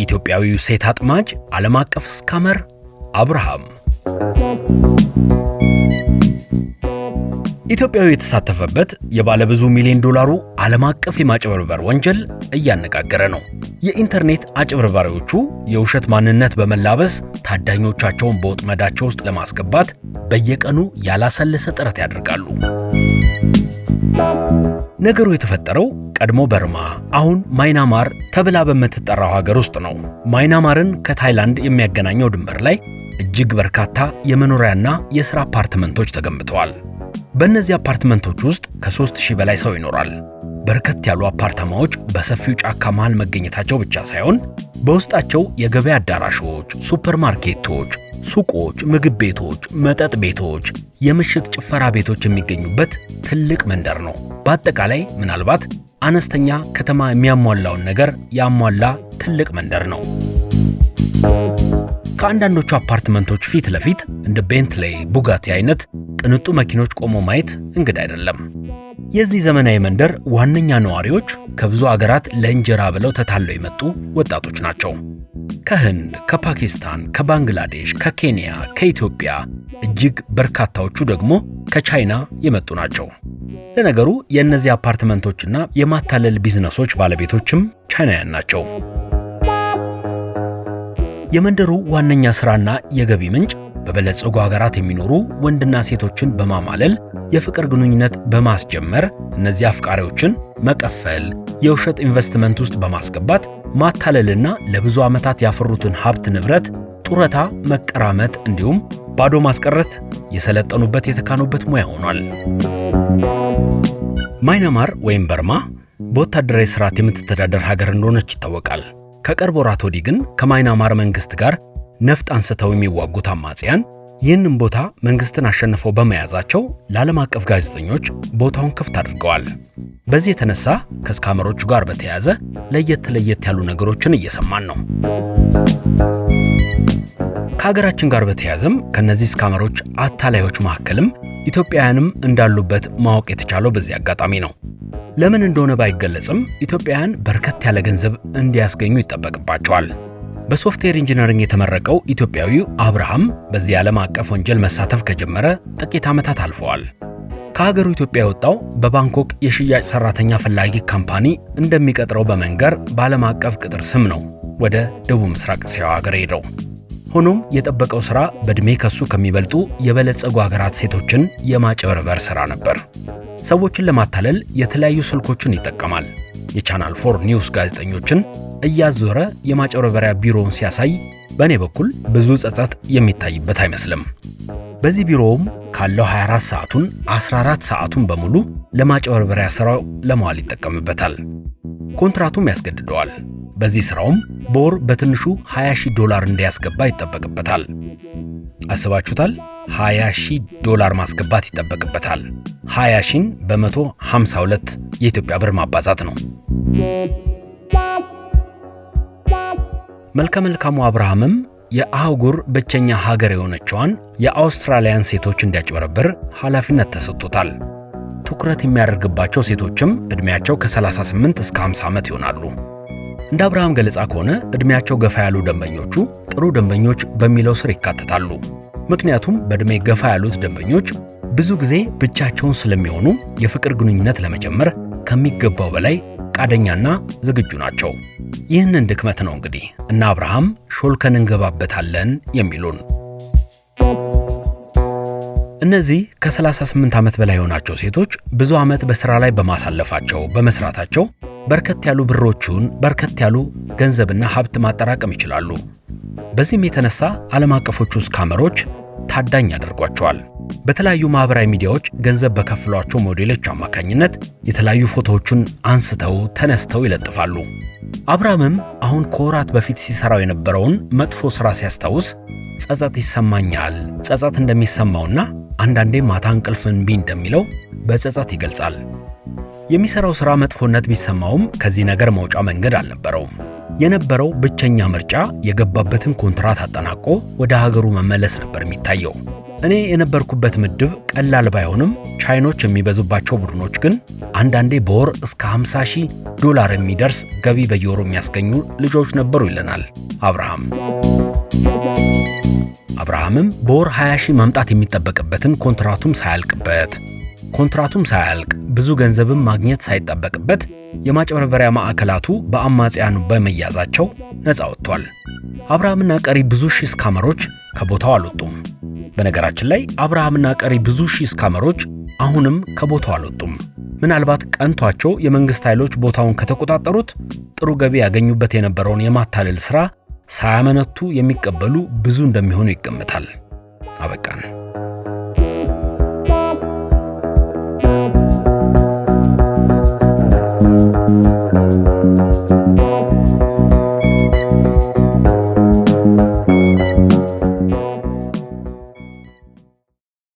ኢትዮጵያዊው ሴት አጥማጅ ዓለም አቀፍ ስካመር አብርሃም። ኢትዮጵያዊ የተሳተፈበት የባለብዙ ሚሊዮን ዶላሩ ዓለም አቀፍ የማጭበርበር ወንጀል እያነጋገረ ነው። የኢንተርኔት አጭበርባሪዎቹ የውሸት ማንነት በመላበስ ታዳኞቻቸውን በወጥመዳቸው ውስጥ ለማስገባት በየቀኑ ያላሰለሰ ጥረት ያደርጋሉ። ነገሩ የተፈጠረው ቀድሞ በርማ አሁን ማይናማር ተብላ በምትጠራው ሀገር ውስጥ ነው። ማይናማርን ከታይላንድ የሚያገናኘው ድንበር ላይ እጅግ በርካታ የመኖሪያና የሥራ አፓርትመንቶች ተገንብተዋል። በእነዚህ አፓርትመንቶች ውስጥ ከ3000 በላይ ሰው ይኖራል። በርከት ያሉ አፓርታማዎች በሰፊው ጫካ መሃል መገኘታቸው ብቻ ሳይሆን በውስጣቸው የገበያ አዳራሾች፣ ሱፐርማርኬቶች፣ ሱቆች፣ ምግብ ቤቶች፣ መጠጥ ቤቶች፣ የምሽት ጭፈራ ቤቶች የሚገኙበት ትልቅ መንደር ነው። በአጠቃላይ ምናልባት አነስተኛ ከተማ የሚያሟላውን ነገር ያሟላ ትልቅ መንደር ነው። ከአንዳንዶቹ አፓርትመንቶች ፊት ለፊት እንደ ቤንትሌይ፣ ቡጋቲ አይነት ቅንጡ መኪኖች ቆሞ ማየት እንግዳ አይደለም። የዚህ ዘመናዊ መንደር ዋነኛ ነዋሪዎች ከብዙ አገራት ለእንጀራ ብለው ተታለው የመጡ ወጣቶች ናቸው። ከህንድ፣ ከፓኪስታን፣ ከባንግላዴሽ፣ ከኬንያ፣ ከኢትዮጵያ፣ እጅግ በርካታዎቹ ደግሞ ከቻይና የመጡ ናቸው። ለነገሩ የእነዚህ አፓርትመንቶችና የማታለል ቢዝነሶች ባለቤቶችም ቻይናውያን ናቸው። የመንደሩ ዋነኛ ሥራና የገቢ ምንጭ በበለጸጉ ሀገራት የሚኖሩ ወንድና ሴቶችን በማማለል የፍቅር ግንኙነት በማስጀመር እነዚህ አፍቃሪዎችን መቀፈል፣ የውሸት ኢንቨስትመንት ውስጥ በማስገባት ማታለልና ለብዙ ዓመታት ያፈሩትን ሀብት ንብረት ጡረታ መቀራመት እንዲሁም ባዶ ማስቀረት የሰለጠኑበት የተካኑበት ሙያ ሆኗል። ማይናማር ወይም በርማ በወታደራዊ ስርዓት የምትተዳደር ሀገር እንደሆነች ይታወቃል። ከቅርብ ወራት ወዲህ ግን ከማይናማር መንግስት ጋር ነፍጥ አንስተው የሚዋጉት አማጽያን ይህንን ቦታ መንግስትን አሸንፈው በመያዛቸው ለዓለም አቀፍ ጋዜጠኞች ቦታውን ክፍት አድርገዋል። በዚህ የተነሳ ከስካመሮቹ ጋር በተያያዘ ለየት ያሉ ነገሮችን እየሰማን ነው። ከሀገራችን ጋር በተያያዘም ከነዚህ ስካመሮች አታላዮች መካከልም ኢትዮጵያውያንም እንዳሉበት ማወቅ የተቻለው በዚህ አጋጣሚ ነው። ለምን እንደሆነ ባይገለጽም ኢትዮጵያውያን በርከት ያለ ገንዘብ እንዲያስገኙ ይጠበቅባቸዋል። በሶፍትዌር ኢንጂነሪንግ የተመረቀው ኢትዮጵያዊው አብርሃም በዚህ ዓለም አቀፍ ወንጀል መሳተፍ ከጀመረ ጥቂት ዓመታት አልፈዋል። ከሀገሩ ኢትዮጵያ የወጣው በባንኮክ የሽያጭ ሰራተኛ ፈላጊ ካምፓኒ እንደሚቀጥረው በመንገር በዓለም አቀፍ ቅጥር ስም ነው ወደ ደቡብ ምስራቅ እስያ ሀገር ሄደው። ሆኖም የጠበቀው ሥራ በዕድሜ ከሱ ከሚበልጡ የበለጸጉ ሀገራት ሴቶችን የማጭበርበር ሥራ ነበር። ሰዎችን ለማታለል የተለያዩ ስልኮችን ይጠቀማል። የቻናል 4 ኒውስ ጋዜጠኞችን እያዞረ የማጭበርበሪያ ቢሮውን ሲያሳይ በእኔ በኩል ብዙ ጸጸት የሚታይበት አይመስልም። በዚህ ቢሮውም ካለው 24 ሰዓቱን 14 ሰዓቱን በሙሉ ለማጭበርበሪያ ሥራው ለማዋል ይጠቀምበታል። ኮንትራቱም ያስገድደዋል። በዚህ ሥራውም በወር በትንሹ $20,000 እንዲያስገባ ይጠበቅበታል። አስባችሁታል? $20,000 ማስገባት ይጠበቅበታል። 20,000 በ152 የኢትዮጵያ ብር ማባዛት ነው። መልካሙ አብርሃምም የአህጉር ብቸኛ ሀገር የሆነችዋን የአውስትራሊያን ሴቶች እንዲያጭበረብር ኃላፊነት ተሰጥቶታል። ትኩረት የሚያደርግባቸው ሴቶችም ዕድሜያቸው ከ38 እስከ 50 ዓመት ይሆናሉ። እንደ አብርሃም ገለጻ ከሆነ ዕድሜያቸው ገፋ ያሉ ደንበኞቹ ጥሩ ደንበኞች በሚለው ስር ይካተታሉ። ምክንያቱም በዕድሜ ገፋ ያሉት ደንበኞች ብዙ ጊዜ ብቻቸውን ስለሚሆኑ የፍቅር ግንኙነት ለመጀመር ከሚገባው በላይ ቃደኛና ዝግጁ ናቸው። ይህንን ድክመት ነው እንግዲህ እና አብርሃም ሾልከን እንገባበታለን የሚሉን። እነዚህ ከ38 ዓመት በላይ የሆናቸው ሴቶች ብዙ ዓመት በሥራ ላይ በመስራታቸው በርከት ያሉ ብሮቹን በርከት ያሉ ገንዘብና ሀብት ማጠራቀም ይችላሉ። በዚህም የተነሳ ዓለም አቀፎቹ ስካመሮች ታዳኝ ያደርጓቸዋል። በተለያዩ ማህበራዊ ሚዲያዎች ገንዘብ በከፍሏቸው ሞዴሎች አማካኝነት የተለያዩ ፎቶዎችን አንስተው ተነስተው ይለጥፋሉ። አብርሃምም አሁን ከወራት በፊት ሲሰራው የነበረውን መጥፎ ሥራ ሲያስታውስ ጸጸት ይሰማኛል፣ ጸጸት እንደሚሰማውና አንዳንዴ ማታ እንቅልፍ እምቢ እንደሚለው በጸጸት ይገልጻል። የሚሰራው ሥራ መጥፎነት ቢሰማውም ከዚህ ነገር መውጫ መንገድ አልነበረውም። የነበረው ብቸኛ ምርጫ የገባበትን ኮንትራት አጠናቆ ወደ ሀገሩ መመለስ ነበር የሚታየው። እኔ የነበርኩበት ምድብ ቀላል ባይሆንም ቻይኖች የሚበዙባቸው ቡድኖች ግን አንዳንዴ በወር እስከ $50,000 የሚደርስ ገቢ በየወሩ የሚያስገኙ ልጆች ነበሩ ይለናል አብርሃም። አብርሃምም በወር 20,000 ማምጣት የሚጠበቅበትን ኮንትራቱም ሳያልቅ ብዙ ገንዘብም ማግኘት ሳይጠበቅበት የማጭበርበሪያ ማዕከላቱ በአማጽያኑ በመያዛቸው ነፃ ወጥቷል። አብርሃምና ቀሪ ብዙ ሺህ ስካመሮች ከቦታው አልወጡም። በነገራችን ላይ አብርሃምና ቀሪ ብዙ ሺህ ስካመሮች አሁንም ከቦታው አልወጡም። ምናልባት ቀንቷቸው የመንግስት ኃይሎች ቦታውን ከተቆጣጠሩት ጥሩ ገቢ ያገኙበት የነበረውን የማታለል ሥራ ሳያመነቱ የሚቀበሉ ብዙ እንደሚሆኑ ይገመታል። አበቃን።